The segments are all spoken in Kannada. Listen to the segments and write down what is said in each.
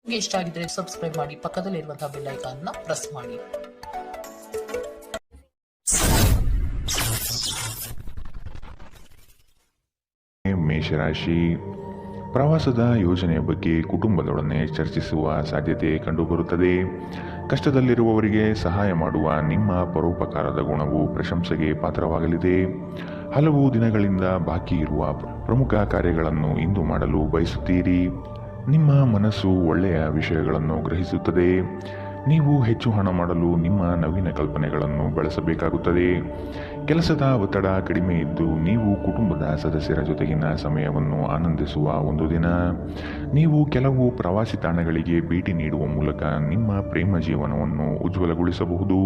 ನಿಮಗೆ ಇಷ್ಟ ಆಗಿದ್ರೆ ಸಬ್ಸ್ಕ್ರೈಬ್ ಮಾಡಿ, ಪಕ್ಕದಲ್ಲಿರುವಂತಹ ಬೆಲ್ ಐಕಾನ್ ನ ಪ್ರೆಸ್ ಮಾಡಿ. ಮೇಷರಾಶಿ, ಪ್ರವಾಸದ ಯೋಜನೆಯ ಬಗ್ಗೆ ಕುಟುಂಬದೊಡನೆ ಚರ್ಚಿಸುವ ಸಾಧ್ಯತೆ ಕಂಡುಬರುತ್ತದೆ. ಕಷ್ಟದಲ್ಲಿರುವವರಿಗೆ ಸಹಾಯ ಮಾಡುವ ನಿಮ್ಮ ಪರೋಪಕಾರದ ಗುಣವು ಪ್ರಶಂಸೆಗೆ ಪಾತ್ರವಾಗಲಿದೆ. ಹಲವು ದಿನಗಳಿಂದ ಬಾಕಿ ಇರುವ ಪ್ರಮುಖ ಕಾರ್ಯಗಳನ್ನು ಇಂದು ಮಾಡಲು ಬಯಸುತ್ತೀರಿ. ನಿಮ್ಮ ಮನಸ್ಸು ಒಳ್ಳೆಯ ವಿಷಯಗಳನ್ನು ಗ್ರಹಿಸುತ್ತದೆ. ನೀವು ಹೆಚ್ಚು ಹಣ ಮಾಡಲು ನಿಮ್ಮ ನವೀನ ಕಲ್ಪನೆಗಳನ್ನು ಬಳಸಬೇಕಾಗುತ್ತದೆ. ಕೆಲಸದ ಒತ್ತಡ ಕಡಿಮೆ ಇದ್ದು ನೀವು ಕುಟುಂಬದ ಸದಸ್ಯರ ಜೊತೆಗಿನ ಸಮಯವನ್ನು ಆನಂದಿಸುವ ಒಂದು ದಿನ. ನೀವು ಕೆಲವು ಪ್ರವಾಸಿ ತಾಣಗಳಿಗೆ ಭೇಟಿ ನೀಡುವ ಮೂಲಕ ನಿಮ್ಮ ಪ್ರೇಮ ಜೀವನವನ್ನು ಉಜ್ವಲಗೊಳಿಸಬಹುದು.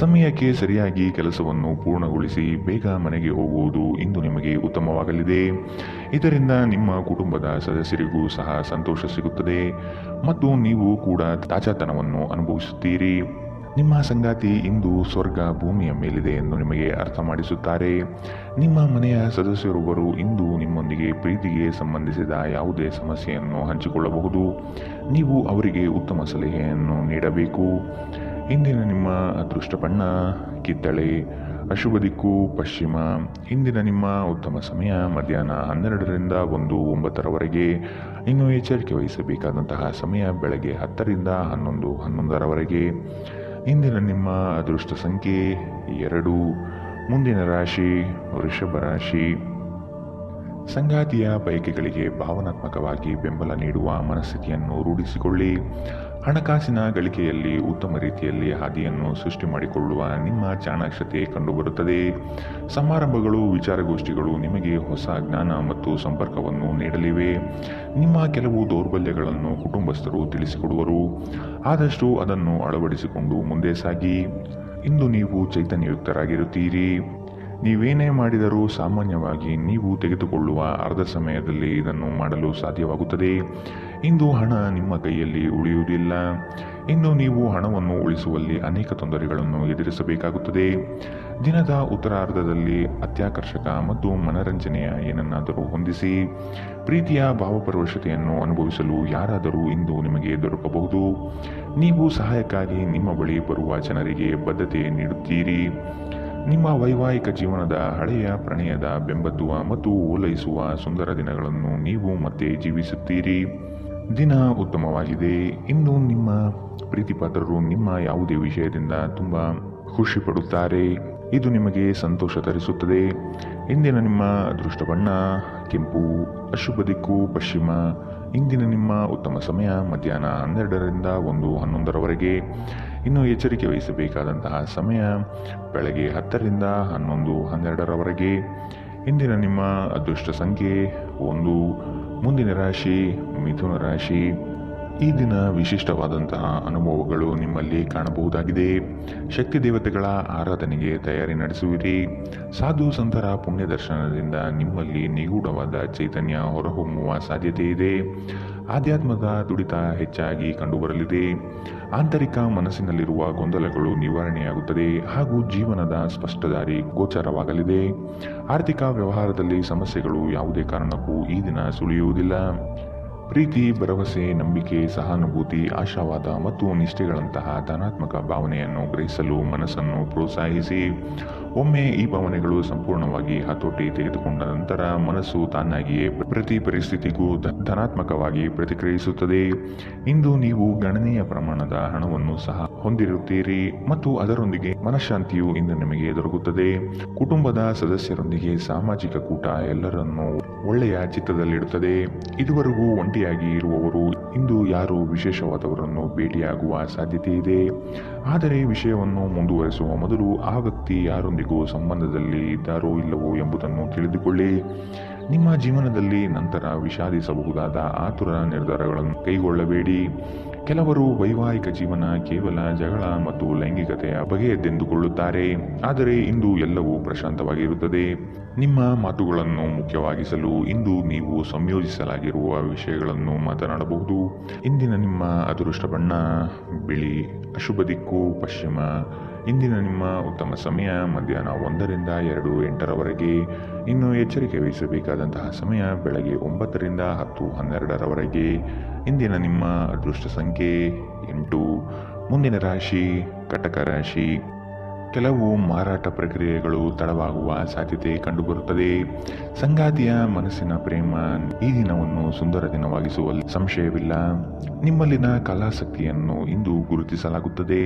ಸಮಯಕ್ಕೆ ಸರಿಯಾಗಿ ಕೆಲಸವನ್ನು ಪೂರ್ಣಗೊಳಿಸಿ ಬೇಗ ಮನೆಗೆ ಹೋಗುವುದು ಇಂದು ನಿಮಗೆ ಉತ್ತಮವಾಗಲಿದೆ. ಇದರಿಂದ ನಿಮ್ಮ ಕುಟುಂಬದ ಸದಸ್ಯರಿಗೂ ಸಹ ಸಂತೋಷ ಸಿಗುತ್ತದೆ ಮತ್ತು ನೀವು ಕೂಡ ತಾಜಾತನವನ್ನು ಅನುಭವಿಸುತ್ತೀರಿ. ನಿಮ್ಮ ಸಂಗಾತಿ ಇಂದು ಸ್ವರ್ಗ ಭೂಮಿಯ ಮೇಲಿದೆ ಎಂದು ನಿಮಗೆ ಅರ್ಥ ಮಾಡಿಸುತ್ತಾರೆ. ನಿಮ್ಮ ಮನೆಯ ಸದಸ್ಯರೊಬ್ಬರು ಇಂದು ನಿಮ್ಮೊಂದಿಗೆ ಪ್ರೀತಿಗೆ ಸಂಬಂಧಿಸಿದ ಯಾವುದೇ ಸಮಸ್ಯೆಯನ್ನು ಹಂಚಿಕೊಳ್ಳಬಹುದು. ನೀವು ಅವರಿಗೆ ಉತ್ತಮ ಸಲಹೆಯನ್ನು ನೀಡಬೇಕು. ಇಂದಿನ ನಿಮ್ಮ ಅದೃಷ್ಟ ಬಣ್ಣ ಕಿತ್ತಳೆ, ಅಶುಭ ದಿಕ್ಕು ಪಶ್ಚಿಮ. ಇಂದಿನ ನಿಮ್ಮ ಉತ್ತಮ ಸಮಯ ಮಧ್ಯಾಹ್ನ 12ರಿಂದ 1:09 ಇನ್ನು ಎಚ್ಚರಿಕೆ ವಹಿಸಬೇಕಾದಂತಹ ಸಮಯ ಬೆಳಗ್ಗೆ 10ರಿಂದ 11:11 ಇಂದಿನ ನಿಮ್ಮ ಅದೃಷ್ಟ ಸಂಖ್ಯೆ 2. ಮುಂದಿನ ರಾಶಿ ವೃಷಭ ರಾಶಿ. ಸಂಗಾತಿಯ ಬಯಕೆಗಳಿಗೆ ಭಾವನಾತ್ಮಕವಾಗಿ ಬೆಂಬಲ ನೀಡುವ ಮನಸ್ಥಿತಿಯನ್ನು ರೂಢಿಸಿಕೊಳ್ಳಿ. ಹಣಕಾಸಿನ ಗಳಿಕೆಯಲ್ಲಿ ಉತ್ತಮ ರೀತಿಯಲ್ಲಿ ಹಾದಿಯನ್ನು ಸೃಷ್ಟಿ ಮಾಡಿಕೊಳ್ಳುವ ನಿಮ್ಮ ಚಾಣಾಕ್ಷತೆ ಕಂಡುಬರುತ್ತದೆ. ಸಮಾರಂಭಗಳು, ವಿಚಾರಗೋಷ್ಠಿಗಳು ನಿಮಗೆ ಹೊಸ ಜ್ಞಾನ ಮತ್ತು ಸಂಪರ್ಕವನ್ನು ನೀಡಲಿವೆ. ನಿಮ್ಮ ಕೆಲವು ದೌರ್ಬಲ್ಯಗಳನ್ನು ಕುಟುಂಬಸ್ಥರು ತಿಳಿಸಿಕೊಡುವರು. ಆದಷ್ಟು ಅದನ್ನು ಅಳವಡಿಸಿಕೊಂಡು ಮುಂದೆ ಸಾಗಿ. ಇಂದು ನೀವು ಚೈತನ್ಯಯುಕ್ತರಾಗಿರುತ್ತೀರಿ. ನೀವೇನೇ ಮಾಡಿದರೂ ಸಾಮಾನ್ಯವಾಗಿ ನೀವು ತೆಗೆದುಕೊಳ್ಳುವ ಅರ್ಧ ಸಮಯದಲ್ಲಿ ಇದನ್ನು ಮಾಡಲು ಸಾಧ್ಯವಾಗುತ್ತದೆ. ಇಂದು ಹಣ ನಿಮ್ಮ ಕೈಯಲ್ಲಿ ಉಳಿಯುವುದಿಲ್ಲ. ಇನ್ನು ನೀವು ಹಣವನ್ನು ಉಳಿಸುವಲ್ಲಿ ಅನೇಕ ತೊಂದರೆಗಳನ್ನು ಎದುರಿಸಬೇಕಾಗುತ್ತದೆ. ದಿನದ ಉತ್ತರಾರ್ಧದಲ್ಲಿ ಅತ್ಯಾಕರ್ಷಕ ಮತ್ತು ಮನರಂಜನೆಯ ಏನನ್ನಾದರೂ ಹೊಂದಿಸಿ. ಪ್ರೀತಿಯ ಭಾವಪರವಶತೆಯನ್ನು ಅನುಭವಿಸಲು ಯಾರಾದರೂ ಇಂದು ನಿಮಗೆ ದೊರಕಬಹುದು. ನೀವು ಸಹಾಯಕ್ಕಾಗಿ ನಿಮ್ಮ ಬಳಿ ಬರುವ ಜನರಿಗೆ ಬದ್ಧತೆ ನೀಡುತ್ತೀರಿ. ನಿಮ್ಮ ವೈವಾಹಿಕ ಜೀವನದ ಹಳೆಯ ಪ್ರಣಯದ ಬೆಂಬತ್ತುವ ಮತ್ತು ಓಲೈಸುವ ಸುಂದರ ದಿನಗಳನ್ನು ನೀವು ಮತ್ತೆ ಜೀವಿಸುತ್ತೀರಿ. ದಿನ ಉತ್ತಮವಾಗಿದೆ. ಇಂದು ನಿಮ್ಮ ಪ್ರೀತಿಪಾತ್ರರು ನಿಮ್ಮ ಯಾವುದೇ ವಿಷಯದಿಂದ ತುಂಬ ಖುಷಿ ಪಡುತ್ತಾರೆ. ಇದು ನಿಮಗೆ ಸಂತೋಷ ತರಿಸುತ್ತದೆ. ಇಂದಿನ ನಿಮ್ಮ ಅದೃಷ್ಟ ಬಣ್ಣ ಕೆಂಪು, ಅಶುಭ ದಿಕ್ಕು ಪಶ್ಚಿಮ. ಇಂದಿನ ನಿಮ್ಮ ಉತ್ತಮ ಸಮಯ ಮಧ್ಯಾಹ್ನ 12ರಿಂದ 1:11 ಇನ್ನು ಎಚ್ಚರಿಕೆ ವಹಿಸಬೇಕಾದಂತಹ ಸಮಯ ಬೆಳಗ್ಗೆ 10ರಿಂದ 11:12 ಇಂದಿನ ನಿಮ್ಮ ಅದೃಷ್ಟ ಸಂಖ್ಯೆ 1. ಮುಂದಿನ ರಾಶಿ ಮಿಥುನ ರಾಶಿ. ಈ ದಿನ ವಿಶಿಷ್ಟವಾದಂತಹ ಅನುಭವಗಳು ನಿಮ್ಮಲ್ಲಿ ಕಾಣಬಹುದಾಗಿದೆ. ಶಕ್ತಿ ದೇವತೆಗಳ ಆರಾಧನೆಗೆ ತಯಾರಿ ನಡೆಸುವಿರಿ. ಸಾಧು ಸಂತರ ಪುಣ್ಯ ದರ್ಶನದಿಂದ ನಿಮ್ಮಲ್ಲಿ ನಿಗೂಢವಾದ ಚೈತನ್ಯ ಹೊರಹೊಮ್ಮುವ ಸಾಧ್ಯತೆ ಇದೆ. ಆಧ್ಯಾತ್ಮದ ತುಡಿತ ಹೆಚ್ಚಾಗಿ ಕಂಡುಬರಲಿದೆ. ಆಂತರಿಕ ಮನಸ್ಸಿನಲ್ಲಿರುವ ಗೊಂದಲಗಳು ನಿವಾರಣೆಯಾಗುತ್ತದೆ ಹಾಗೂ ಜೀವನದ ಸ್ಪಷ್ಟ ದಾರಿ ಗೋಚರವಾಗಲಿದೆ. ಆರ್ಥಿಕ ವ್ಯವಹಾರದಲ್ಲಿ ಸಮಸ್ಯೆಗಳು ಯಾವುದೇ ಕಾರಣಕ್ಕೂ ಈ ದಿನ ಸುಳಿಯುವುದಿಲ್ಲ. ಪ್ರೀತಿ, ಭರವಸೆ, ನಂಬಿಕೆ, ಸಹಾನುಭೂತಿ, ಆಶಾವಾದ ಮತ್ತು ನಿಷ್ಠೆಗಳಂತಹ ಧನಾತ್ಮಕ ಭಾವನೆಯನ್ನು ಗ್ರಹಿಸಲು ಮನಸ್ಸನ್ನು ಪ್ರೋತ್ಸಾಹಿಸಿ. ಒಮ್ಮೆ ಈ ಭಾವನೆಗಳು ಸಂಪೂರ್ಣವಾಗಿ ಹತೋಟಿ ತೆಗೆದುಕೊಂಡ ನಂತರ ಮನಸ್ಸು ತಾನಾಗಿಯೇ ಪ್ರತಿ ಪರಿಸ್ಥಿತಿಗೂ ಧನಾತ್ಮಕವಾಗಿ ಪ್ರತಿಕ್ರಿಯಿಸುತ್ತದೆ. ಇಂದು ನೀವು ಗಣನೀಯ ಪ್ರಮಾಣದ ಹಣವನ್ನು ಸಹ ಹೊಂದಿರುತ್ತೀರಿ ಮತ್ತು ಅದರೊಂದಿಗೆ ಮನಃಶಾಂತಿಯು ಇಂದು ನಿಮಗೆ ದೊರಕುತ್ತದೆ. ಕುಟುಂಬದ ಸದಸ್ಯರೊಂದಿಗೆ ಸಾಮಾಜಿಕ ಕೂಟ ಎಲ್ಲರನ್ನೂ ಒಳ್ಳೆಯ ಚಿತ್ತದಲ್ಲಿಡುತ್ತದೆ. ಇದುವರೆಗೂ ಒಂಟಿಯಾಗಿ ಇರುವವರು ಇಂದು ಯಾರು ವಿಶೇಷವಾದವರನ್ನು ಭೇಟಿಯಾಗುವ ಸಾಧ್ಯತೆ ಇದೆ. ಆದರೆ ವಿಷಯವನ್ನು ಮುಂದುವರೆಸುವ ಮೊದಲು ಆ ವ್ಯಕ್ತಿ ಯಾರೊಂದಿಗೂ ಸಂಬಂಧದಲ್ಲಿ ಇದ್ದಾರೋ ಇಲ್ಲವೋ ಎಂಬುದನ್ನು ತಿಳಿದುಕೊಳ್ಳಿ. ನಿಮ್ಮ ಜೀವನದಲ್ಲಿ ನಂತರ ವಿಷಾದಿಸಬಹುದಾದ ಆತುರ ನಿರ್ಧಾರಗಳನ್ನು ಕೈಗೊಳ್ಳಬೇಡಿ. ಕೆಲವರು ವೈವಾಹಿಕ ಜೀವನ ಕೇವಲ ಜಗಳ ಮತ್ತು ಲೈಂಗಿಕತೆಯ ಬಗೆಯದ್ದೆಂದುಕೊಳ್ಳುತ್ತಾರೆ. ಆದರೆ ಇಂದು ಎಲ್ಲವೂ ಪ್ರಶಾಂತವಾಗಿರುತ್ತದೆ. ನಿಮ್ಮ ಮಾತುಗಳನ್ನು ಮುಖ್ಯವಾಗಿಸಲು ಇಂದು ನೀವು ಸಂಯೋಜಿಸಲಾಗಿರುವ ವಿಷಯಗಳನ್ನು ಮಾತನಾಡಬಹುದು. ಇಂದಿನ ನಿಮ್ಮ ಅದೃಷ್ಟ ಬಣ್ಣ ಬಿಳಿ, ಅಶುಭ ದಿಕ್ಕು ಪಶ್ಚಿಮ. ಇಂದಿನ ನಿಮ್ಮ ಉತ್ತಮ ಸಮಯ ಮಧ್ಯಾಹ್ನ 1ರಿಂದ 2:08ರವರೆಗೆ. ಇನ್ನು ಎಚ್ಚರಿಕೆ ವಹಿಸಬೇಕಾದಂತಹ ಸಮಯ ಬೆಳಗ್ಗೆ 9ರಿಂದ 10:12ರವರೆಗೆ. ಇಂದಿನ ನಿಮ್ಮ ಅದೃಷ್ಟ ಸಂಖ್ಯೆ 8. ಮುಂದಿನ ರಾಶಿ ಕಟಕ ರಾಶಿ. ಕೆಲವು ಮಾರಾಟ ಪ್ರಕ್ರಿಯೆಗಳು ತಡವಾಗುವ ಸಾಧ್ಯತೆ ಕಂಡುಬರುತ್ತದೆ. ಸಂಗಾತಿಯ ಮನಸ್ಸಿನ ಪ್ರೇಮ ಈ ದಿನವನ್ನು ಸುಂದರ ದಿನವಾಗಿಸುವಲ್ಲಿ ಸಂಶಯವಿಲ್ಲ. ನಿಮ್ಮಲ್ಲಿನ ಕಲಾಸಕ್ತಿಯನ್ನು ಇಂದು ಗುರುತಿಸಲಾಗುತ್ತದೆ.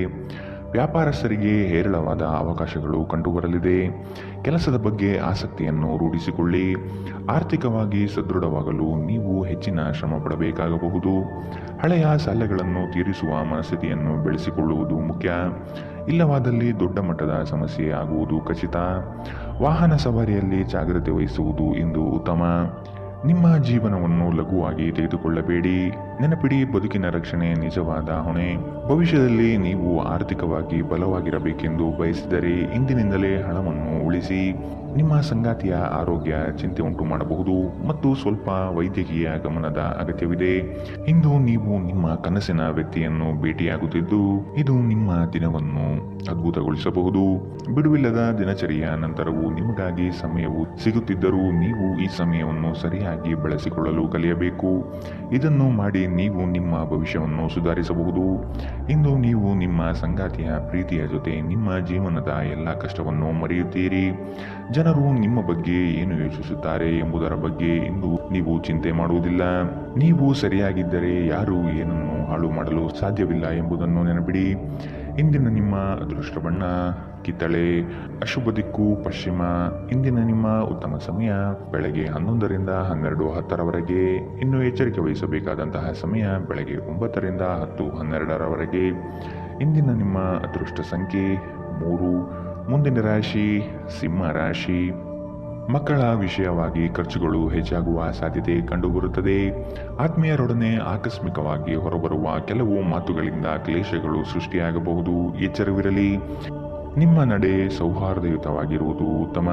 ವ್ಯಾಪಾರಸ್ಥರಿಗೆ ಹೇರಳವಾದ ಅವಕಾಶಗಳು ಕಂಡುಬರಲಿದೆ. ಕೆಲಸದ ಬಗ್ಗೆ ಆಸಕ್ತಿಯನ್ನು ರೂಢಿಸಿಕೊಳ್ಳಿ. ಆರ್ಥಿಕವಾಗಿ ಸದೃಢವಾಗಲು ನೀವು ಹೆಚ್ಚಿನ ಶ್ರಮ ಪಡಬೇಕಾಗಬಹುದು. ಹಳೆಯ ಸಾಲಗಳನ್ನು ತೀರಿಸುವ ಮನಸ್ಥಿತಿಯನ್ನು ಬೆಳೆಸಿಕೊಳ್ಳುವುದು ಮುಖ್ಯ. ಇಲ್ಲವಾದಲ್ಲಿ ದೊಡ್ಡ ಮಟ್ಟದ ಸಮಸ್ಯೆ ಆಗುವುದು ಖಚಿತ. ವಾಹನ ಸವಾರಿಯಲ್ಲಿ ಜಾಗ್ರತೆ ವಹಿಸುವುದು ಇಂದು ಉತ್ತಮ. ನಿಮ್ಮ ಜೀವನವನ್ನು ಲಘುವಾಗಿ ತೆಗೆದುಕೊಳ್ಳಬೇಡಿ. ನೆನಪಿಡಿ, ಬದುಕಿನ ರಕ್ಷಣೆ ನಿಜವಾದ ಹೊಣೆ. ಭವಿಷ್ಯದಲ್ಲಿ ನೀವು ಆರ್ಥಿಕವಾಗಿ ಬಲವಾಗಿರಬೇಕೆಂದು ಬಯಸಿದರೆ ಇಂದಿನಿಂದಲೇ ಹಣವನ್ನು ಉಳಿಸಿ. ನಿಮ್ಮ ಸಂಗಾತಿಯ ಆರೋಗ್ಯ ಚಿಂತೆ ಉಂಟು ಮಾಡಬಹುದು ಮತ್ತು ಸ್ವಲ್ಪ ವೈದ್ಯಕೀಯ ಗಮನದ ಅಗತ್ಯವಿದೆ. ಇಂದು ನೀವು ನಿಮ್ಮ ಕನಸಿನ ವ್ಯಕ್ತಿಯನ್ನು ಭೇಟಿಯಾಗುತ್ತಿದ್ದು ಇದು ನಿಮ್ಮ ದಿನವನ್ನು ಅದ್ಭುತಗೊಳಿಸಬಹುದು. ಬಿಡುವಿಲ್ಲದ ದಿನಚರಿಯ ನಂತರವೂ ನಿಮಗಾಗಿ ಸಮಯವು ಸಿಗುತ್ತಿದ್ದರೂ ನೀವು ಈ ಸಮಯವನ್ನು ಸರಿಯಾಗಿ ಬಳಸಿಕೊಳ್ಳಲು ಕಲಿಯಬೇಕು. ಇದನ್ನು ಮಾಡಿ ನೀವು ನಿಮ್ಮ ಭವಿಷ್ಯವನ್ನು ಸುಧಾರಿಸಬಹುದು. ಇಂದು ನೀವು ನಿಮ್ಮ ಸಂಗಾತಿಯ ಪ್ರೀತಿಯ ಜೊತೆ ನಿಮ್ಮ ಜೀವನದ ಎಲ್ಲ ಕಷ್ಟವನ್ನು ಮರೆಯುತ್ತೀರಿ. ಜನರು ನಿಮ್ಮ ಬಗ್ಗೆ ಏನು ಯೋಚಿಸುತ್ತಾರೆ ಎಂಬುದರ ಬಗ್ಗೆ ಇಂದು ನೀವು ಚಿಂತೆ ಮಾಡುವುದಿಲ್ಲ. ನೀವು ಸರಿಯಾಗಿದ್ದರೆ ಯಾರು ಏನನ್ನು ಹಾಳು ಮಾಡಲು ಸಾಧ್ಯವಿಲ್ಲ ಎಂಬುದನ್ನು ನೆನಪಿಡಿ. ಇಂದಿನ ನಿಮ್ಮ ಅದೃಷ್ಟ ಬಣ್ಣ ಕಿತ್ತಳೆ. ಅಶುಭ ದಿಕ್ಕು ಪಶ್ಚಿಮ. ಇಂದಿನ ನಿಮ್ಮ ಉತ್ತಮ ಸಮಯ ಬೆಳಗ್ಗೆ 11ರಿಂದ 12:10ರವರೆಗೆ. ಇನ್ನು ಎಚ್ಚರಿಕೆ ವಹಿಸಬೇಕಾದಂತಹ ಸಮಯ ಬೆಳಗ್ಗೆ 9ರಿಂದ 10:12ರವರೆಗೆ. ಇಂದಿನ ನಿಮ್ಮ ಅದೃಷ್ಟ ಸಂಖ್ಯೆ 3. ಮುಂದಿನ ರಾಶಿ ಸಿಂಹ ರಾಶಿ. ಮಕ್ಕಳ ವಿಷಯವಾಗಿ ಖರ್ಚುಗಳು ಹೆಚ್ಚಾಗುವ ಸಾಧ್ಯತೆ ಕಂಡುಬರುತ್ತದೆ. ಆತ್ಮೀಯರೊಡನೆ ಆಕಸ್ಮಿಕವಾಗಿ ಹೊರಬರುವ ಕೆಲವು ಮಾತುಗಳಿಂದ ಕ್ಲೇಶಗಳು ಸೃಷ್ಟಿಯಾಗಬಹುದು. ಎಚ್ಚರವಿರಲಿ. ನಿಮ್ಮ ನಡೆ ಸೌಹಾರ್ದಯುತವಾಗಿರುವುದು ಉತ್ತಮ.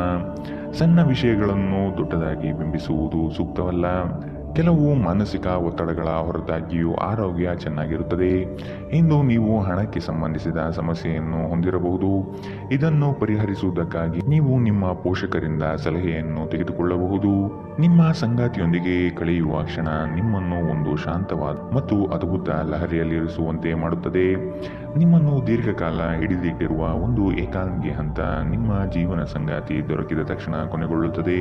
ಸಣ್ಣ ವಿಷಯಗಳನ್ನು ದೊಡ್ಡದಾಗಿ ಬಿಂಬಿಸುವುದು ಸೂಕ್ತವಲ್ಲ. ಕೆಲವು ಮಾನಸಿಕ ಒತ್ತಡಗಳ ಹೊರತಾಗಿಯೂ ಆರೋಗ್ಯ ಚೆನ್ನಾಗಿರುತ್ತದೆ. ಇಂದು ನೀವು ಹಣಕ್ಕೆ ಸಂಬಂಧಿಸಿದ ಸಮಸ್ಯೆಯನ್ನು ಹೊಂದಿರಬಹುದು. ಇದನ್ನು ಪರಿಹರಿಸುವುದಕ್ಕಾಗಿ ನೀವು ನಿಮ್ಮ ಪೋಷಕರಿಂದ ಸಲಹೆಯನ್ನು ತೆಗೆದುಕೊಳ್ಳಬಹುದು. ನಿಮ್ಮ ಸಂಗಾತಿಯೊಂದಿಗೆ ಕಳೆಯುವ ಕ್ಷಣ ನಿಮ್ಮನ್ನು ಒಂದು ಶಾಂತವಾದ ಮತ್ತು ಅದ್ಭುತ ಲಹರಿಯಲ್ಲಿರಿಸುವಂತೆ ಮಾಡುತ್ತದೆ. ನಿಮ್ಮನ್ನು ದೀರ್ಘಕಾಲ ಹಿಡಿದಿಟ್ಟಿರುವ ಒಂದು ಏಕಾಂಗಿ ಹಂತ ನಿಮ್ಮ ಜೀವನ ಸಂಗಾತಿ ದೊರಕಿದ ತಕ್ಷಣ ಕೊನೆಗೊಳ್ಳುತ್ತದೆ.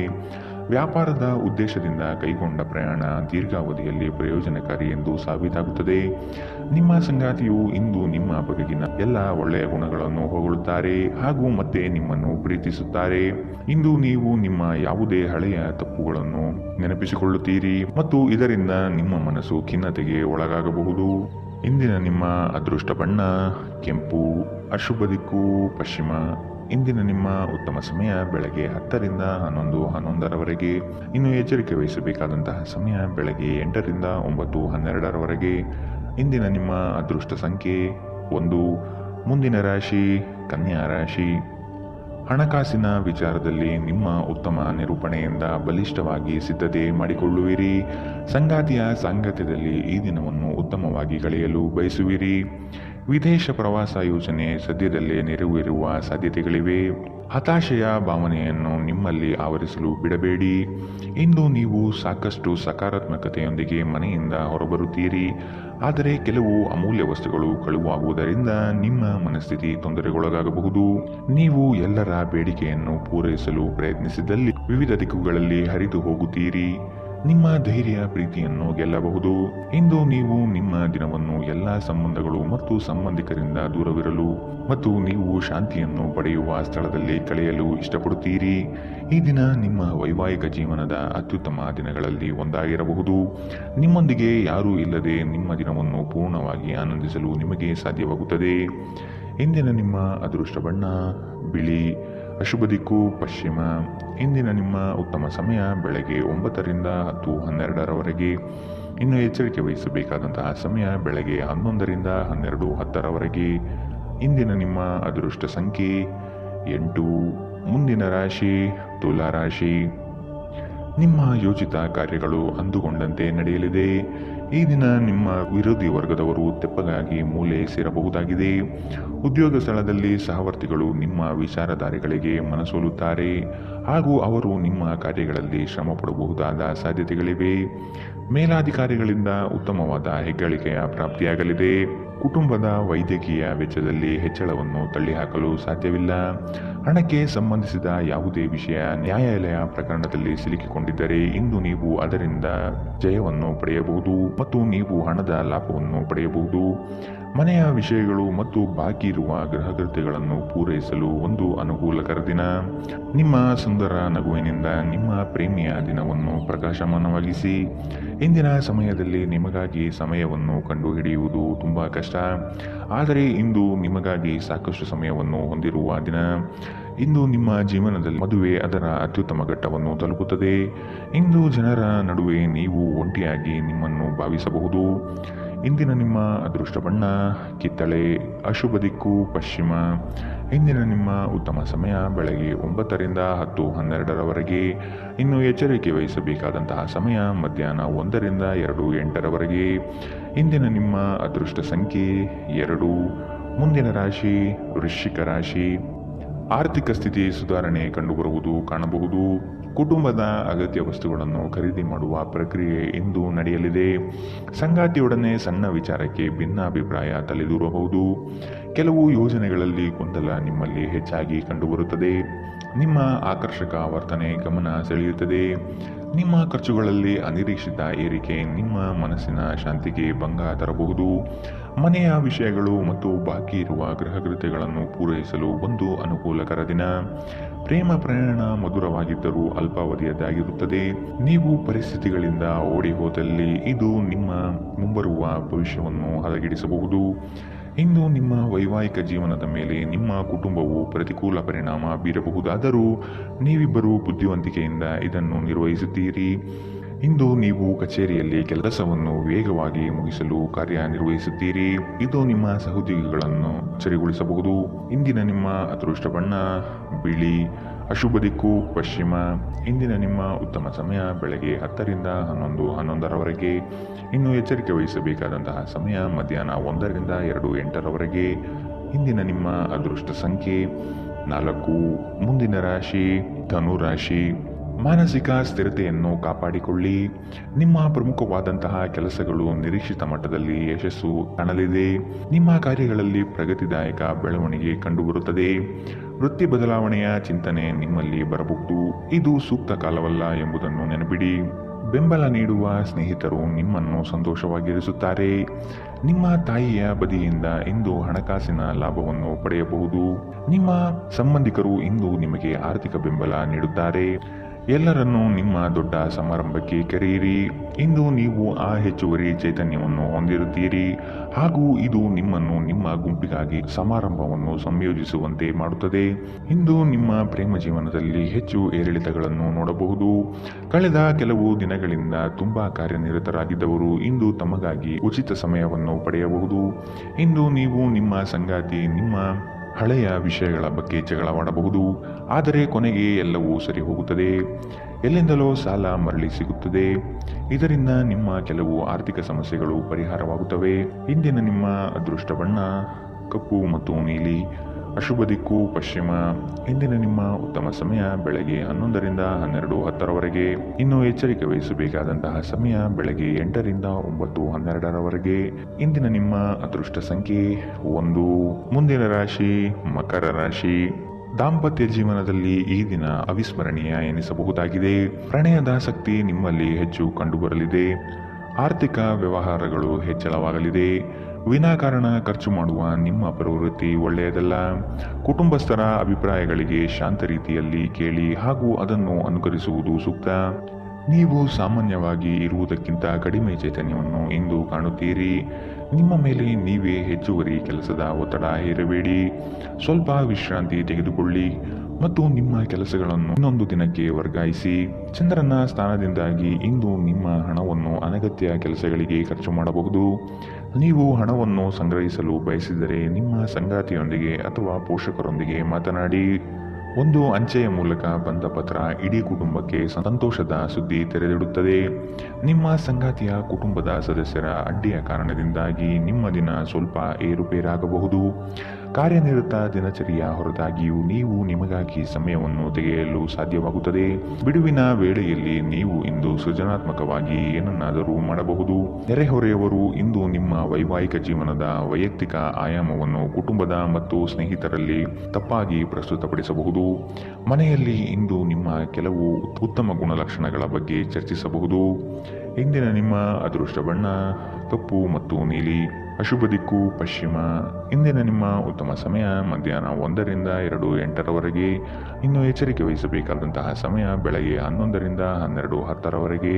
ವ್ಯಾಪಾರದ ಉದ್ದೇಶದಿಂದ ಕೈಗೊಂಡ ಪ್ರಯಾಣ ದೀರ್ಘಾವಧಿಯಲ್ಲಿ ಪ್ರಯೋಜನಕಾರಿ ಎಂದು ಸಾಬೀತಾಗುತ್ತದೆ. ನಿಮ್ಮ ಸಂಗಾತಿಯು ಇಂದು ನಿಮ್ಮ ಬಗೆಗಿನ ಎಲ್ಲ ಒಳ್ಳೆಯ ಗುಣಗಳನ್ನು ಹೊಗಳುತ್ತಾರೆ ಹಾಗೂ ಮತ್ತೆ ನಿಮ್ಮನ್ನು ಪ್ರೀತಿಸುತ್ತಾರೆ. ಇಂದು ನೀವು ನಿಮ್ಮ ಯಾವುದೇ ಹಳೆಯ ತಪ್ಪುಗಳನ್ನು ನೆನಪಿಸಿಕೊಳ್ಳುತ್ತೀರಿ ಮತ್ತು ಇದರಿಂದ ನಿಮ್ಮ ಮನಸ್ಸು ಖಿನ್ನತೆಗೆ ಒಳಗಾಗಬಹುದು. ಇಂದಿನ ನಿಮ್ಮ ಅದೃಷ್ಟ ಬಣ್ಣ ಕೆಂಪು. ಅಶುಭ ದಿಕ್ಕು ಪಶ್ಚಿಮ. ಇಂದಿನ ನಿಮ್ಮ ಉತ್ತಮ ಸಮಯ ಬೆಳಗ್ಗೆ 10ರಿಂದ 11:11ರವರೆಗೆ. ಇನ್ನು ಎಚ್ಚರಿಕೆ ವಹಿಸಬೇಕಾದಂತಹ ಸಮಯ ಬೆಳಗ್ಗೆ 8ರಿಂದ 9:12ರವರೆಗೆ. ಇಂದಿನ ನಿಮ್ಮ ಅದೃಷ್ಟ ಸಂಖ್ಯೆ 1. ಮುಂದಿನ ರಾಶಿ ಕನ್ಯಾ ರಾಶಿ. ಹಣಕಾಸಿನ ವಿಚಾರದಲ್ಲಿ ನಿಮ್ಮ ಉತ್ತಮ ನಿರೂಪಣೆಯಿಂದ ಬಲಿಷ್ಠವಾಗಿ ಸಿದ್ಧತೆ ಮಾಡಿಕೊಳ್ಳುವಿರಿ. ಸಂಗಾತಿಯ ಸಾಂಗತ್ಯದಲ್ಲಿ ಈ ದಿನವನ್ನು ಉತ್ತಮವಾಗಿ ಕಳೆಯಲು ಬಯಸುವಿರಿ. ವಿದೇಶ ಪ್ರವಾಸ ಯೋಜನೆ ಸದ್ಯದಲ್ಲೇ ನೆರವೇರುವ ಸಾಧ್ಯತೆಗಳಿವೆ. ಹತಾಶೆಯ ಭಾವನೆಯನ್ನು ನಿಮ್ಮಲ್ಲಿ ಆವರಿಸಲು ಬಿಡಬೇಡಿ. ಇಂದು ನೀವು ಸಾಕಷ್ಟು ಸಕಾರಾತ್ಮಕತೆಯೊಂದಿಗೆ ಮನೆಯಿಂದ ಹೊರಬರುತ್ತೀರಿ. ಆದರೆ ಕೆಲವು ಅಮೂಲ್ಯ ವಸ್ತುಗಳು ಕಳುವಾಗುವುದರಿಂದ ನಿಮ್ಮ ಮನಸ್ಥಿತಿ ತೊಂದರೆಗೊಳಗಾಗಬಹುದು. ನೀವು ಎಲ್ಲರ ಬೇಡಿಕೆಯನ್ನು ಪೂರೈಸಲು ಪ್ರಯತ್ನಿಸಿದಲ್ಲಿ ವಿವಿಧ ದಿಕ್ಕುಗಳಲ್ಲಿ ಹರಿದು ಹೋಗುತ್ತೀರಿ. ನಿಮ್ಮ ಧೈರ್ಯ ಪ್ರೀತಿಯನ್ನು ಗೆಲ್ಲಬಹುದು. ಇಂದು ನೀವು ನಿಮ್ಮ ದಿನವನ್ನು ಎಲ್ಲ ಸಂಬಂಧಗಳು ಮತ್ತು ಸಂಬಂಧಿಕರಿಂದ ದೂರವಿರಲು ಮತ್ತು ನೀವು ಶಾಂತಿಯನ್ನು ಪಡೆಯುವ ಸ್ಥಳದಲ್ಲಿ ಕಳೆಯಲು ಇಷ್ಟಪಡುತ್ತೀರಿ. ಈ ದಿನ ನಿಮ್ಮ ವೈವಾಹಿಕ ಜೀವನದ ಅತ್ಯುತ್ತಮ ದಿನಗಳಲ್ಲಿ ಒಂದಾಗಿರಬಹುದು. ನಿಮ್ಮೊಂದಿಗೆ ಯಾರೂ ಇಲ್ಲದೆ ನಿಮ್ಮ ದಿನವನ್ನು ಪೂರ್ಣವಾಗಿ ಆನಂದಿಸಲು ನಿಮಗೆ ಸಾಧ್ಯವಾಗುತ್ತದೆ. ಇಂದಿನ ನಿಮ್ಮ ಅದೃಷ್ಟ ಬಣ್ಣ ಬಿಳಿ. ಅಶುಭ ದಿಕ್ಕು ಪಶ್ಚಿಮ. ಇಂದಿನ ನಿಮ್ಮ ಉತ್ತಮ ಸಮಯ ಬೆಳಗ್ಗೆ 9ರಿಂದ 10:12ರವರೆಗೆ. ಇನ್ನು ಎಚ್ಚರಿಕೆ ವಹಿಸಬೇಕಾದಂತಹ ಸಮಯ ಬೆಳಗ್ಗೆ 11ರಿಂದ 12:10ರವರೆಗೆ. ಇಂದಿನ ನಿಮ್ಮ ಅದೃಷ್ಟ ಸಂಖ್ಯೆ 8. ಮುಂದಿನ ರಾಶಿ ತುಲಾ ರಾಶಿ. ನಿಮ್ಮ ಯೋಚಿತ ಕಾರ್ಯಗಳು ಅಂದುಕೊಂಡಂತೆ ನಡೆಯಲಿದೆ. ಈ ದಿನ ನಿಮ್ಮ ವಿರೋಧಿ ವರ್ಗದವರು ತೆಪ್ಪಗಾಗಿ ಮೂಲೆ ಸೇರಬಹುದಾಗಿದೆ. ಉದ್ಯೋಗ ಸ್ಥಳದಲ್ಲಿ ಸಹವರ್ತಿಗಳು ನಿಮ್ಮ ವಿಚಾರಧಾರೆಗಳಿಗೆ ಮನಸೋಲುತ್ತಾರೆ ಹಾಗೂ ಅವರು ನಿಮ್ಮ ಕಾರ್ಯಗಳಲ್ಲಿ ಶ್ರಮ ಪಡಬಹುದಾದ ಸಾಧ್ಯತೆಗಳಿವೆ. ಮೇಲಾಧಿಕಾರಿಗಳಿಂದ ಉತ್ತಮವಾದ ಹೆಗ್ಗಳಿಕೆಯ ಪ್ರಾಪ್ತಿಯಾಗಲಿದೆ. ಕುಟುಂಬದ ವೈದ್ಯಕೀಯ ವೆಚ್ಚದಲ್ಲಿ ಹೆಚ್ಚಳವನ್ನು ತಳ್ಳಿಹಾಕಲು ಸಾಧ್ಯವಿಲ್ಲ. ಹಣಕ್ಕೆ ಸಂಬಂಧಿಸಿದ ಯಾವುದೇ ವಿಷಯ ನ್ಯಾಯಾಲಯ ಪ್ರಕರಣದಲ್ಲಿ ಸಿಲುಕಿಕೊಂಡಿದ್ದರೆ ಇಂದು ನೀವು ಅದರಿಂದ ಜಯವನ್ನು ಪಡೆಯಬಹುದು ಮತ್ತು ನೀವು ಹಣದ ಲಾಭವನ್ನು ಪಡೆಯಬಹುದು. ಮನೆಯ ವಿಷಯಗಳು ಮತ್ತು ಬಾಕಿ ಇರುವ ಗೃಹಕೃತ್ಯಗಳನ್ನು ಪೂರೈಸಲು ಒಂದು ಅನುಕೂಲಕರ ದಿನ. ನಿಮ್ಮ ಸುಂದರ ನಗುವಿನಿಂದ ನಿಮ್ಮ ಪ್ರೇಮಿಯ ದಿನವನ್ನು ಪ್ರಕಾಶಮಾನವಾಗಿಸಿ. ಇಂದಿನ ಸಮಯದಲ್ಲಿ ನಿಮಗಾಗಿ ಸಮಯವನ್ನು ಕಂಡುಹಿಡಿಯುವುದು ತುಂಬ ಕಷ್ಟ, ಆದರೆ ಇಂದು ನಿಮಗಾಗಿ ಸಾಕಷ್ಟು ಸಮಯವನ್ನು ಹೊಂದಿರುವ ದಿನ. ಇಂದು ನಿಮ್ಮ ಜೀವನದಲ್ಲಿ ಮದುವೆ ಅದರ ಅತ್ಯುತ್ತಮ ಘಟ್ಟವನ್ನು ತಲುಪುತ್ತದೆ. ಇಂದು ಜನರ ನಡುವೆ ನೀವು ಒಂಟಿಯಾಗಿ ನಿಮ್ಮನ್ನು ಭಾವಿಸಬಹುದು. ಇಂದಿನ ನಿಮ್ಮ ಅದೃಷ್ಟ ಬಣ್ಣ ಕಿತ್ತಳೆ, ಅಶುಭ ದಿಕ್ಕು ಪಶ್ಚಿಮ. ಇಂದಿನ ನಿಮ್ಮ ಉತ್ತಮ ಸಮಯ ಬೆಳಗ್ಗೆ 9ರಿಂದ 10:12ರವರೆಗೆ. ಇನ್ನು ಎಚ್ಚರಿಕೆ ವಹಿಸಬೇಕಾದಂತಹ ಸಮಯ ಮಧ್ಯಾಹ್ನ 1ರಿಂದ 2:08ರವರೆಗೆ. ಇಂದಿನ ನಿಮ್ಮ ಅದೃಷ್ಟ ಸಂಖ್ಯೆ 2. ಮುಂದಿನ ರಾಶಿ ವೃಶ್ಚಿಕ ರಾಶಿ. ಆರ್ಥಿಕ ಸ್ಥಿತಿ ಸುಧಾರಣೆ ಕಂಡುಬರುವುದು ಕಾಣಬಹುದು. ಕುಟುಂಬದ ಅಗತ್ಯ ವಸ್ತುಗಳನ್ನು ಖರೀದಿ ಮಾಡುವ ಪ್ರಕ್ರಿಯೆ ಇಂದು ನಡೆಯಲಿದೆ. ಸಂಗಾತಿಯೊಡನೆ ಸಣ್ಣ ವಿಚಾರಕ್ಕೆ ಭಿನ್ನಾಭಿಪ್ರಾಯ ತಲೆದೂರಬಹುದು. ಕೆಲವು ಯೋಜನೆಗಳಲ್ಲಿ ಗೊಂದಲ ನಿಮ್ಮಲ್ಲಿ ಹೆಚ್ಚಾಗಿ ಕಂಡುಬರುತ್ತದೆ. ನಿಮ್ಮ ಆಕರ್ಷಕ ವರ್ತನೆ ಗಮನ ಸೆಳೆಯುತ್ತದೆ. ನಿಮ್ಮ ಖರ್ಚುಗಳಲ್ಲಿ ಅನಿರೀಕ್ಷಿತ ಏರಿಕೆ ನಿಮ್ಮ ಮನಸ್ಸಿನ ಶಾಂತಿಗೆ ಭಂಗ ತರಬಹುದು. ಮನೆಯ ವಿಷಯಗಳು ಮತ್ತು ಬಾಕಿ ಇರುವ ಗೃಹಕೃತ್ಯಗಳನ್ನು ಪೂರೈಸಲು ಒಂದು ಅನುಕೂಲಕರ ದಿನ. ಪ್ರೇಮ ಪ್ರಯಾಣ ಮಧುರವಾಗಿದ್ದರೂ ಅಲ್ಪಾವಧಿಯದ್ದಾಗಿರುತ್ತದೆ. ನೀವು ಪರಿಸ್ಥಿತಿಗಳಿಂದ ಓಡಿ ಹೋದಲ್ಲಿ ಇದು ನಿಮ್ಮ ಮುಂಬರುವ ಭವಿಷ್ಯವನ್ನು ಹದಗೆಡಿಸಬಹುದು. ಇಂದು ನಿಮ್ಮ ವೈವಾಹಿಕ ಜೀವನದ ಮೇಲೆ ನಿಮ್ಮ ಕುಟುಂಬವು ಪ್ರತಿಕೂಲ ಪರಿಣಾಮ ಬೀರಬಹುದಾದರೂ ನೀವಿಬ್ಬರು ಬುದ್ಧಿವಂತಿಕೆಯಿಂದ ಇದನ್ನು ನಿರ್ವಹಿಸುತ್ತೀರಿ. ಇಂದು ನೀವು ಕಚೇರಿಯಲ್ಲಿ ಕೆಲಸವನ್ನು ವೇಗವಾಗಿ ಮುಗಿಸಲು ಕಾರ್ಯನಿರ್ವಹಿಸುತ್ತೀರಿ. ಇದು ನಿಮ್ಮ ಸಹೋದ್ಯೋಗಿಗಳನ್ನು ಸರಿಗೊಳಿಸಬಹುದು. ಇಂದಿನ ನಿಮ್ಮ ಅದೃಷ್ಟ ಬಣ್ಣ ಬಿಳಿ, ಅಶುಭ ದಿಕ್ಕು ಪಶ್ಚಿಮ. ಇಂದಿನ ನಿಮ್ಮ ಉತ್ತಮ ಸಮಯ ಬೆಳಗ್ಗೆ 10ರಿಂದ 11:11ರವರೆಗೆ. ಇನ್ನು ಎಚ್ಚರಿಕೆ ವಹಿಸಬೇಕಾದಂತಹ ಸಮಯ ಮಧ್ಯಾಹ್ನ 1ರಿಂದ 2:08ರವರೆಗೆ. ಇಂದಿನ ನಿಮ್ಮ ಅದೃಷ್ಟ ಸಂಖ್ಯೆ 4. ಮುಂದಿನ ರಾಶಿ ಧನು ರಾಶಿ. ಮಾನಸಿಕ ಸ್ಥಿರತೆಯನ್ನು ಕಾಪಾಡಿಕೊಳ್ಳಿ. ನಿಮ್ಮ ಪ್ರಮುಖವಾದಂತಹ ಕೆಲಸಗಳು ನಿರೀಕ್ಷಿತ ಮಟ್ಟದಲ್ಲಿ ಯಶಸ್ಸು ಕಾಣಲಿದೆ. ನಿಮ್ಮ ಕಾರ್ಯಗಳಲ್ಲಿ ಪ್ರಗತಿದಾಯಕ ಬೆಳವಣಿಗೆ ಕಂಡುಬರುತ್ತದೆ. ವೃತ್ತಿ ಬದಲಾವಣೆಯ ಚಿಂತನೆ ನಿಮ್ಮಲ್ಲಿ ಬರಬಹುದು. ಇದು ಸೂಕ್ತ ಕಾಲವಲ್ಲ ಎಂಬುದನ್ನು ನೆನಪಿಡಿ. ಬೆಂಬಲ ನೀಡುವ ಸ್ನೇಹಿತರು ನಿಮ್ಮನ್ನು ಸಂತೋಷವಾಗಿರಿಸುತ್ತಾರೆ. ನಿಮ್ಮ ತಾಯಿಯ ಬದಿಯಿಂದ ಇಂದು ಹಣಕಾಸಿನ ಲಾಭವನ್ನು ಪಡೆಯಬಹುದು. ನಿಮ್ಮ ಸಂಬಂಧಿಕರು ಇಂದು ನಿಮಗೆ ಆರ್ಥಿಕ ಬೆಂಬಲ ನೀಡುತ್ತಾರೆ. ಎಲ್ಲರನ್ನೂ ನಿಮ್ಮ ದೊಡ್ಡ ಸಮಾರಂಭಕ್ಕೆ ಕರೆಯಿರಿ. ಇಂದು ನೀವು ಆ ಹೆಚ್ಚುವರಿ ಚೈತನ್ಯವನ್ನು ಹೊಂದಿರುತ್ತೀರಿ ಹಾಗೂ ಇದು ನಿಮ್ಮನ್ನು ನಿಮ್ಮ ಗುಂಪಿಗಾಗಿ ಸಮಾರಂಭವನ್ನು ಸಂಯೋಜಿಸುವಂತೆ ಮಾಡುತ್ತದೆ. ಇಂದು ನಿಮ್ಮ ಪ್ರೇಮ ಜೀವನದಲ್ಲಿ ಹೆಚ್ಚು ಏರಿಳಿತಗಳನ್ನು ನೋಡಬಹುದು. ಕಳೆದ ಕೆಲವು ದಿನಗಳಿಂದ ತುಂಬಾ ಕಾರ್ಯನಿರತರಾಗಿದ್ದವರು ಇಂದು ತಮಗಾಗಿ ಉಚಿತ ಸಮಯವನ್ನು ಪಡೆಯಬಹುದು. ಇಂದು ನೀವು ನಿಮ್ಮ ಸಂಗಾತಿ ನಿಮ್ಮ ಹಳೆಯ ವಿಷಯಗಳ ಬಗ್ಗೆ ಜಗಳವಾಡಬಹುದು, ಆದರೆ ಕೊನೆಗೆ ಎಲ್ಲವೂ ಸರಿ ಹೋಗುತ್ತದೆ. ಎಲ್ಲಿಂದಲೋ ಸಾಲ ಮರಳಿ ಸಿಗುತ್ತದೆ. ಇದರಿಂದ ನಿಮ್ಮ ಕೆಲವು ಆರ್ಥಿಕ ಸಮಸ್ಯೆಗಳು ಪರಿಹಾರವಾಗುತ್ತವೆ. ಇಂದಿನ ನಿಮ್ಮ ಅದೃಷ್ಟ ಬಣ್ಣ ಕಪ್ಪು ಮತ್ತು ನೀಲಿ, ಅಶುಭ ದಿಕ್ಕು ಪಶ್ಚಿಮ. ಇಂದಿನ ನಿಮ್ಮ ಉತ್ತಮ ಸಮಯ ಬೆಳಗ್ಗೆ 11ರಿಂದ 12:10ರವರೆಗೆ. ಇನ್ನು ಎಚ್ಚರಿಕೆ ವಹಿಸಬೇಕಾದಂತಹ ಸಮಯ ಬೆಳಗ್ಗೆ 8ರಿಂದ 9:12ರವರೆಗೆ. ಇಂದಿನ ನಿಮ್ಮ ಅದೃಷ್ಟ ಸಂಖ್ಯೆ 1. ಮುಂದಿನ ರಾಶಿ ಮಕರ ರಾಶಿ. ದಾಂಪತ್ಯ ಜೀವನದಲ್ಲಿ ಈ ದಿನ ಅವಿಸ್ಮರಣೀಯ ಎನಿಸಬಹುದಾಗಿದೆ. ಪ್ರಣಯದಾಸಕ್ತಿ ನಿಮ್ಮಲ್ಲಿ ಹೆಚ್ಚು ಕಂಡುಬರಲಿದೆ. ಆರ್ಥಿಕ ವ್ಯವಹಾರಗಳು ಹೆಚ್ಚಳವಾಗಲಿದೆ. ವಿನಾಕಾರಣ ಖರ್ಚು ಮಾಡುವ ನಿಮ್ಮ ಪ್ರವೃತ್ತಿ ಒಳ್ಳೆಯದಲ್ಲ. ಕುಟುಂಬಸ್ಥರ ಅಭಿಪ್ರಾಯಗಳಿಗೆ ಶಾಂತ ರೀತಿಯಲ್ಲಿ ಕೇಳಿ ಹಾಗೂ ಅದನ್ನು ಅನುಕರಿಸುವುದು ಸೂಕ್ತ. ನೀವು ಸಾಮಾನ್ಯವಾಗಿ ಇರುವುದಕ್ಕಿಂತ ಕಡಿಮೆ ಚೈತನ್ಯವನ್ನು ಇಂದು ಕಾಣುತ್ತೀರಿ. ನಿಮ್ಮ ಮೇಲೆ ನೀವೇ ಹೆಚ್ಚುವರಿ ಕೆಲಸದ ಒತ್ತಡ ಹೇರಬೇಡಿ. ಸ್ವಲ್ಪ ವಿಶ್ರಾಂತಿ ತೆಗೆದುಕೊಳ್ಳಿ ಮತ್ತು ನಿಮ್ಮ ಕೆಲಸಗಳನ್ನು ಇನ್ನೊಂದು ದಿನಕ್ಕೆ ವರ್ಗಾಯಿಸಿ. ಚಂದ್ರನ ಸ್ಥಾನದಿಂದಾಗಿ ಇಂದು ನಿಮ್ಮ ಹಣವನ್ನು ಅನಗತ್ಯ ಕೆಲಸಗಳಿಗೆ ಖರ್ಚು ಮಾಡಬಹುದು. ನೀವು ಹಣವನ್ನು ಸಂಗ್ರಹಿಸಲು ಬಯಸಿದರೆ ನಿಮ್ಮ ಸಂಗಾತಿಯೊಂದಿಗೆ ಅಥವಾ ಪೋಷಕರೊಂದಿಗೆ ಮಾತನಾಡಿ. ಒಂದು ಅಂಚೆಯ ಮೂಲಕ ಬಂದ ಪತ್ರ ಇಡೀ ಕುಟುಂಬಕ್ಕೆ ಸಂತೋಷದ ಸುದ್ದಿ ತೆರೆದಿಡುತ್ತದೆ. ನಿಮ್ಮ ಸಂಗಾತಿಯ ಕುಟುಂಬದ ಸದಸ್ಯರ ಅಡ್ಡಿಯ ಕಾರಣದಿಂದಾಗಿ ನಿಮ್ಮ ದಿನ ಸ್ವಲ್ಪ ಏರುಪೇರಾಗಬಹುದು. ಕಾರ್ಯನಿರತ ದಿನಚರಿಯ ಹೊರತಾಗಿಯೂ ನೀವು ನಿಮಗಾಗಿ ಸಮಯವನ್ನು ತೆಗೆಯಲು ಸಾಧ್ಯವಾಗುತ್ತದೆ. ಬಿಡುವಿನ ವೇಳೆಯಲ್ಲಿ ನೀವು ಇಂದು ಸೃಜನಾತ್ಮಕವಾಗಿ ಏನನ್ನಾದರೂ ಮಾಡಬಹುದು. ನೆರೆಹೊರೆಯವರು ಇಂದು ನಿಮ್ಮ ವೈವಾಹಿಕ ಜೀವನದ ವೈಯಕ್ತಿಕ ಆಯಾಮವನ್ನು ಕುಟುಂಬದ ಮತ್ತು ಸ್ನೇಹಿತರಲ್ಲಿ ತಪ್ಪಾಗಿ ಪ್ರಸ್ತುತಪಡಿಸಬಹುದು. ಮನೆಯಲ್ಲಿ ಇಂದು ನಿಮ್ಮ ಕೆಲವು ಉತ್ತಮ ಗುಣಲಕ್ಷಣಗಳ ಬಗ್ಗೆ ಚರ್ಚಿಸಬಹುದು. ಇಂದಿನ ನಿಮ್ಮ ಅದೃಷ್ಟ ಬಣ್ಣ ಕಪ್ಪು ಮತ್ತು ನೀಲಿ. ಅಶುಭ ದಿಕ್ಕು ಪಶ್ಚಿಮ. ಇಂದಿನ ನಿಮ್ಮ ಉತ್ತಮ ಸಮಯ ಮಧ್ಯಾಹ್ನ 1 ರಿಂದ 2:08 ಇನ್ನು ಎಚ್ಚರಿಕೆ ವಹಿಸಬೇಕಾದಂತಹ ಸಮಯ ಬೆಳಗ್ಗೆ 11 ರಿಂದ 12:10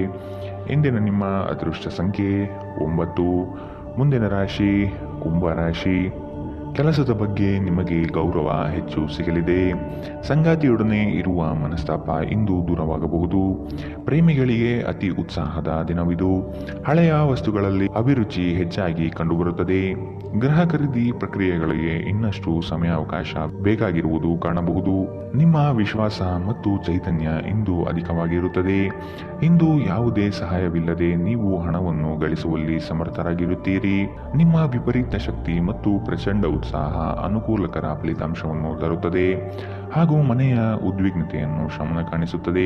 ಇಂದಿನ ನಿಮ್ಮ ಅದೃಷ್ಟ ಸಂಖ್ಯೆ 9. ಮುಂದಿನ ರಾಶಿ ಕುಂಭ ರಾಶಿ. ಕೆಲಸದ ಬಗ್ಗೆ ನಿಮಗೆ ಗೌರವ ಹೆಚ್ಚು ಸಿಗಲಿದೆ. ಸಂಗಾತಿಯೊಡನೆ ಇರುವ ಮನಸ್ತಾಪ ಇಂದು ದೂರವಾಗಬಹುದು. ಪ್ರೇಮಿಗಳಿಗೆ ಅತಿ ಉತ್ಸಾಹದ ದಿನವಿದು. ಹಳೆಯ ವಸ್ತುಗಳಲ್ಲಿ ಅಭಿರುಚಿ ಹೆಚ್ಚಾಗಿ ಕಂಡುಬರುತ್ತದೆ. ಗೃಹ ಖರೀದಿ ಪ್ರಕ್ರಿಯೆಗಳಿಗೆ ಇನ್ನಷ್ಟು ಸಮಯಾವಕಾಶ ಬೇಕಾಗಿರುವುದು ಕಾಣಬಹುದು. ನಿಮ್ಮ ವಿಶ್ವಾಸ ಮತ್ತು ಚೈತನ್ಯ ಇಂದು ಅಧಿಕವಾಗಿರುತ್ತದೆ. ಇಂದು ಯಾವುದೇ ಸಹಾಯವಿಲ್ಲದೆ ನೀವು ಹಣವನ್ನು ಗಳಿಸುವಲ್ಲಿ ಸಮರ್ಥರಾಗಿರುತ್ತೀರಿ. ನಿಮ್ಮ ವಿಪರೀತ ಶಕ್ತಿ ಮತ್ತು ಪ್ರಚಂಡ ಉತ್ಸಾಹ ಅನುಕೂಲಕರ ಫಲಿತಾಂಶವನ್ನು ತರುತ್ತದೆ ಹಾಗೂ ಮನೆಯ ಉದ್ವಿಗ್ನತೆಯನ್ನು ಶಮನ ಕಾಣಿಸುತ್ತದೆ.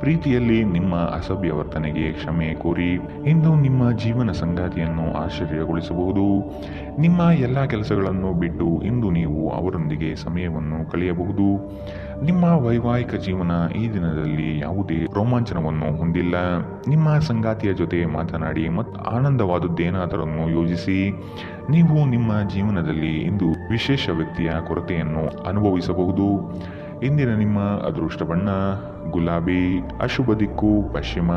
ಪ್ರೀತಿಯಲ್ಲಿ ನಿಮ್ಮ ಅಸಭ್ಯ ವರ್ತನೆಗೆ ಕ್ಷಮೆ ಕೋರಿ. ಇಂದು ನಿಮ್ಮ ಜೀವನ ಸಂಗಾತಿಯನ್ನು ಆಶ್ಚರ್ಯಗೊಳಿಸಬಹುದು. ನಿಮ್ಮ ಎಲ್ಲ ಕೆಲಸಗಳನ್ನು ಬಿಟ್ಟು ಇಂದು ನೀವು ಅವರೊಂದಿಗೆ ಸಮಯವನ್ನು ಕಳೆಯಬಹುದು. ನಿಮ್ಮ ವೈವಾಹಿಕ ಜೀವನ ಈ ದಿನದಲ್ಲಿ ಯಾವುದೇ ರೋಮಾಂಚನವನ್ನು ಹೊಂದಿಲ್ಲ. ನಿಮ್ಮ ಸಂಗಾತಿಯ ಜೊತೆ ಮಾತನಾಡಿ ಮತ್ತು ಆನಂದವಾದದ್ದೇನಾದರನ್ನು ಯೋಜಿಸಿ. ನೀವು ನಿಮ್ಮ ಜೀವನದಲ್ಲಿ ಇಂದು ವಿಶೇಷ ವ್ಯಕ್ತಿಯ ಕೊರತೆಯನ್ನು ಅನುಭವಿಸಬಹುದು. ಇಂದಿನ ನಿಮ್ಮ ಅದೃಷ್ಟ ಬಣ್ಣ ಗುಲಾಬಿ. ಅಶುಭ ದಿಕ್ಕು ಪಶ್ಚಿಮ.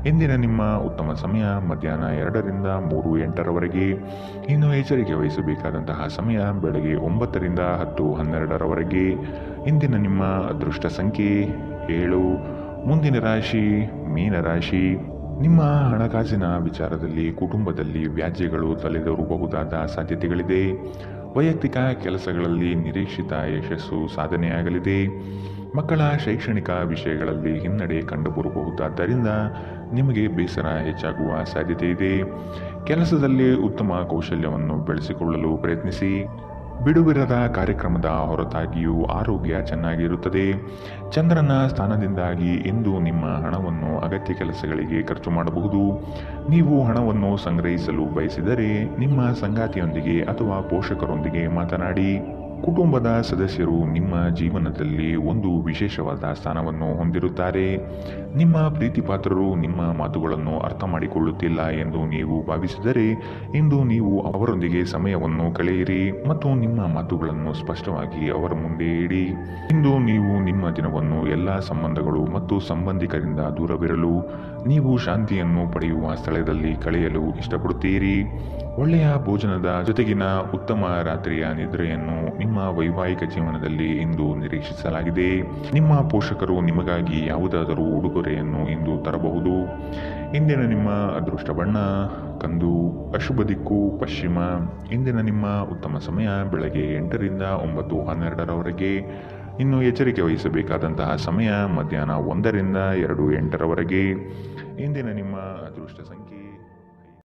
ಇಂದಿನ ನಿಮ್ಮ ಉತ್ತಮ ಸಮಯ ಮಧ್ಯಾಹ್ನ 2 ರಿಂದ 3:08 ಇನ್ನು ಎಚ್ಚರಿಕೆ ವಹಿಸಬೇಕಾದಂತಹ ಸಮಯ ಬೆಳಗ್ಗೆ 9 ರಿಂದ 10:12 ಇಂದಿನ ನಿಮ್ಮ ಅದೃಷ್ಟ ಸಂಖ್ಯೆ 7. ಮುಂದಿನ ರಾಶಿ ಮೀನರಾಶಿ. ನಿಮ್ಮ ಹಣಕಾಸಿನ ವಿಚಾರದಲ್ಲಿ ಕುಟುಂಬದಲ್ಲಿ ವ್ಯಾಜ್ಯಗಳು ತಲೆದೋರಬಹುದಾದ ಸಾಧ್ಯತೆಗಳಿದೆ. ವೈಯಕ್ತಿಕ ಕೆಲಸಗಳಲ್ಲಿ ನಿರೀಕ್ಷಿತ ಯಶಸ್ಸು ಸಾಧನೆಯಾಗಲಿದೆ. ಮಕ್ಕಳ ಶೈಕ್ಷಣಿಕ ವಿಷಯಗಳಲ್ಲಿ ಹಿನ್ನಡೆ ಕಂಡುಬರಬಹುದಾದ್ದರಿಂದ ನಿಮಗೆ ಬೇಸರ ಹೆಚ್ಚಾಗುವ ಸಾಧ್ಯತೆ ಇದೆ. ಕೆಲಸದಲ್ಲಿ ಉತ್ತಮ ಕೌಶಲ್ಯವನ್ನು ಬೆಳೆಸಿಕೊಳ್ಳಲು ಪ್ರಯತ್ನಿಸಿ. ಬಿಡುವಿರದ ಕಾರ್ಯಕ್ರಮದ ಹೊರತಾಗಿಯೂ ಆರೋಗ್ಯ ಚೆನ್ನಾಗಿರುತ್ತದೆ. ಚಂದ್ರನ ಸ್ಥಾನದಿಂದಾಗಿ ಇಂದು ನಿಮ್ಮ ಹಣವನ್ನು ಅಗತ್ಯ ಕೆಲಸಗಳಿಗೆ ಖರ್ಚು ಮಾಡಬಹುದು. ನೀವು ಹಣವನ್ನು ಸಂಗ್ರಹಿಸಲು ಬಯಸಿದರೆ ನಿಮ್ಮ ಸಂಗಾತಿಯೊಂದಿಗೆ ಅಥವಾ ಪೋಷಕರೊಂದಿಗೆ ಮಾತನಾಡಿ. ಕುಟುಂಬದ ಸದಸ್ಯರು ನಿಮ್ಮ ಜೀವನದಲ್ಲಿ ಒಂದು ವಿಶೇಷವಾದ ಸ್ಥಾನವನ್ನು ಹೊಂದಿರುತ್ತಾರೆ. ನಿಮ್ಮ ಪ್ರೀತಿಪಾತ್ರರು ನಿಮ್ಮ ಮಾತುಗಳನ್ನು ಅರ್ಥ ಮಾಡಿಕೊಳ್ಳುತ್ತಿಲ್ಲ ಎಂದು ನೀವು ಭಾವಿಸಿದರೆ ಇಂದು ನೀವು ಅವರೊಂದಿಗೆ ಸಮಯವನ್ನು ಕಳೆಯಿರಿ ಮತ್ತು ನಿಮ್ಮ ಮಾತುಗಳನ್ನು ಸ್ಪಷ್ಟವಾಗಿ ಅವರ ಮುಂದೆ ಇಡಿ. ಇಂದು ನೀವು ನಿಮ್ಮ ದಿನವನ್ನು ಎಲ್ಲ ಸಂಬಂಧಗಳು ಮತ್ತು ಸಂಬಂಧಿಕರಿಂದ ದೂರವಿರಲು ನೀವು ಶಾಂತಿಯನ್ನು ಪಡೆಯುವ ಸ್ಥಳದಲ್ಲಿ ಕಳೆಯಲು ಇಷ್ಟಪಡುತ್ತೀರಿ. ಒಳ್ಳೆಯ ಭೋಜನದ ಜೊತೆಗಿನ ಉತ್ತಮ ರಾತ್ರಿಯ ನಿದ್ರೆಯನ್ನು ನಿಮ್ಮ ವೈವಾಹಿಕ ಜೀವನದಲ್ಲಿ ಇಂದು ನಿರೀಕ್ಷಿಸಲಾಗಿದೆ. ನಿಮ್ಮ ಪೋಷಕರು ನಿಮಗಾಗಿ ಯಾವುದಾದರೂ ಉಡುಗೊರೆಯನ್ನು ಇಂದು ತರಬಹುದು. ಇಂದಿನ ನಿಮ್ಮ ಅದೃಷ್ಟ ಬಣ್ಣ ಕಂದು. ಅಶುಭ ದಿಕ್ಕು ಪಶ್ಚಿಮ. ಇಂದಿನ ನಿಮ್ಮ ಉತ್ತಮ ಸಮಯ ಬೆಳಗ್ಗೆ 8 ರಿಂದ 9:12 ಇನ್ನು ಎಚ್ಚರಿಕೆ ವಹಿಸಬೇಕಾದಂತಹ ಸಮಯ ಮಧ್ಯಾಹ್ನ 1 ರಿಂದ 2:08 ಇಂದಿನ ನಿಮ್ಮ ಅದೃಷ್ಟ ಸಂಖ್ಯೆ